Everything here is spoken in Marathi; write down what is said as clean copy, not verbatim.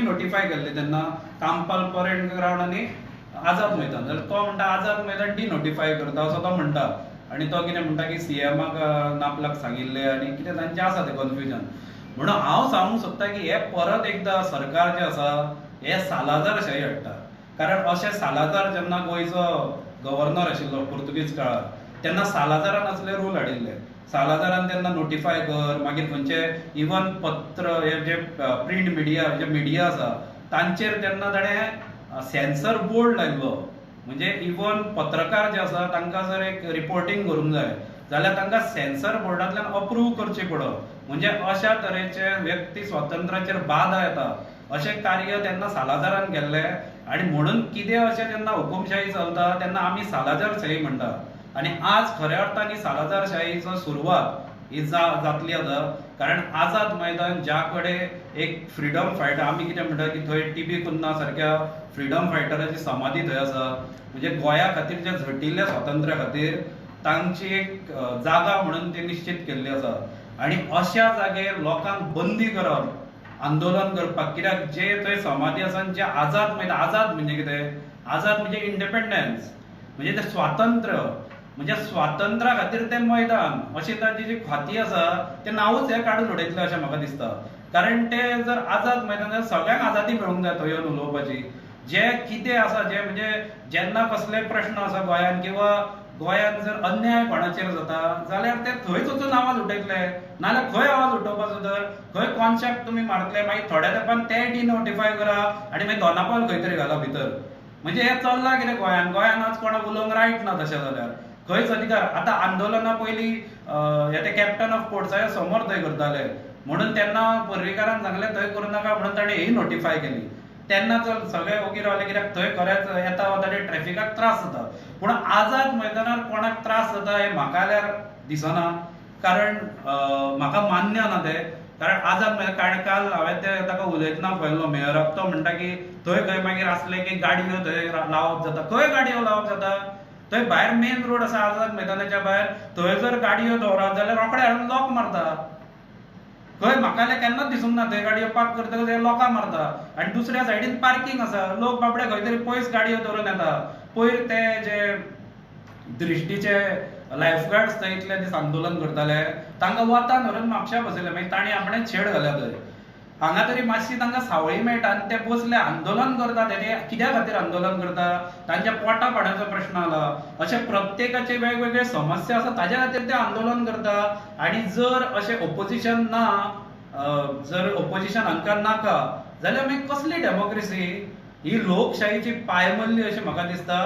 डिनोटिफाय केल्ले तेन्ना कांपाल परेड ग्राउंड आनी आझाद मैदान. जाल्यार तो म्हणटा आझाद मैदान डिनोटिफाय करता असो तो म्हणटा. आनी तो कितें म्हणटा की सीएमाक नापलाक सांगिल्ले आनी कितें तांचें आसा तें कन्फ्युजन. म्हणून हांव सांगूंक सोदता की हे परत एकदां सरकार जें आसा हे सालाजारशाही हाडटा. कारण अशें सालाजार जेन्ना गोंयचो गव्हर्नर आशिल्लो पोर्तुगीज काळार तेन्ना सालाजारान असले रूल हाडिल्ले. सालाजारान तेन्ना नोटिफाय कर, मागीर खंयचे इवन पत्र हे जे प्रिंट मिडिया जे मिडिया आसा तांचेर तेन्ना ताणें सेन्सर बोर्ड लायिल्लो. म्हणजे इवन पत्रकार जे आसा तांकां जर एक रिपोर्टिंग करूंक जाय जाल्यार तांकां सेन्सर बोर्डांतल्यान अप्रूव करचें पडत. म्हणजे अशा तरेचे व्यक्ती स्वातंत्र्याचेर बाधा येता अशें कार्य तेन्ना सालाजारान केल्लें. आनी म्हणून कितें अशें जेन्ना हुकुमशाही चलता तेन्ना आमी सालाजारशाही म्हणटा. आनी आज खऱ्या अर्थान ही सालाजारशाहीचो सुरवात ही जातली आतां. कारण आझाद मैदान ज्या कडेन एक फ्रीडम फायटर आमी कितें म्हणटा की थंय टीबी कुन्ना सारक्या फ्रीडम फायटराची समाधी थंय आसा. म्हणजे गोंया खातीर जे झटिल्ल्या स्वातंत्र्या खातीर तांची एक जागा म्हणून ती निश्चित केल्ली आसा. आनी अशा जागेर लोकांक बंदी करप, आंदोलन करपाक, कित्याक जे थंय समाधी आसा जे आझाद मैदान, आझाद म्हणजे कितें, आझाद म्हणजे इंडिपेंडन्स, म्हणजे ते स्वातंत्र्य, म्हणजे स्वातंत्र्या खातीर तें मैदान अशी ताची जी ख्वाती आसा तें नांवूच हे काडून उडयतलें अशें म्हाका दिसता. कारण तें जर आझाद मैदान जाल्यार सगळ्यांक आझादी मेळूंक जाय थंय येवन उलोवपाची. जे कितें आसा जे म्हणजे जेन्ना कसले प्रश्न आसा गोंयांत किंवा गोंयांत जर अन्याय कोणाचेर जाता जाल्यार ते थंयच वचून आवाज उठयतले. नाल्यार खंय आवाज उठोवपाचो तर खंय कोनशाक तुमी मारतले, मागीर थोड्या तेंपान ते डिनोटिफाय करा आनी मागीर दोनापावल खंय तरी घाला भितर. म्हणजे हे चल्लां कितें गोंयांत. गोंयांत आज कोणाक उलोवंक रायट ना तशें जाल्यार खंयच अधिकार. आतां आंदोलना पयलीं ते कॅप्टन ऑफ पोर्ट्साच्या समोर थंय करताले म्हणून तेन्ना पर्रीकारान सांगलें थंय करूं नाका म्हणून ताणें ही नोटिफाय केली. तेन्ना चल सगळे ओगी रावले कित्याक थंय खरेंच येता वता ते ट्रॅफिकाक त्रास जाता. पूण आझाद मैदानार कोणाक त्रास जाता हे म्हाका जाल्यार दिसना. कारण म्हाका मान्य ना तें. कारण आझाद मैदान काल हांवें ते ताका उलयतना पळयल्लो मेयराक. तो म्हणटा की थंय खंय मागीर आसले की गाडयो थंय लावप जाता. खंय गाडयो लावप जाता? थंय भायर मेन रोड आसा आझाद मैदानाच्या भायर. थंय जर गाडयो दवरत जाल्यार रोखडे हाडून लॉक मारता. खंय म्हाका केन्नाच दिसूंक ना थंय गाडयो पार्क करतकच हे लोकां मारता. आनी दुसऱ्या सायडीन पार्किंग आसा. लोक बाबडे खंय तरी पयस गाडयो दवरून येता. पयर ते जे दृश्टीचे लायफगार्ड्स थंय इतले दीस आंदोलन करताले तांकां वतान व्हरून म्हापश्यां बसयले. मागीर तांणी आपणेच छेड घाल्या थंय. हांगा तरी मातशी तांकां सावळी मेळटा आनी ते बसले आंदोलन करता. तेजे कित्या खातीर आंदोलन करता? तांच्या पोटा पाण्याचो प्रश्न आला. अशे प्रत्येकाचे वेगवेगळे समस्या आसा ताज्या खातीर ते आंदोलन करता. आनी जर अशें ओपोजिशन ना, जर ओपोजिशन हांकां नाका जाल्यार मागीर कसली डेमोक्रेसी? ही लोकशाहीची पायमल्ली अशी म्हाका दिसता.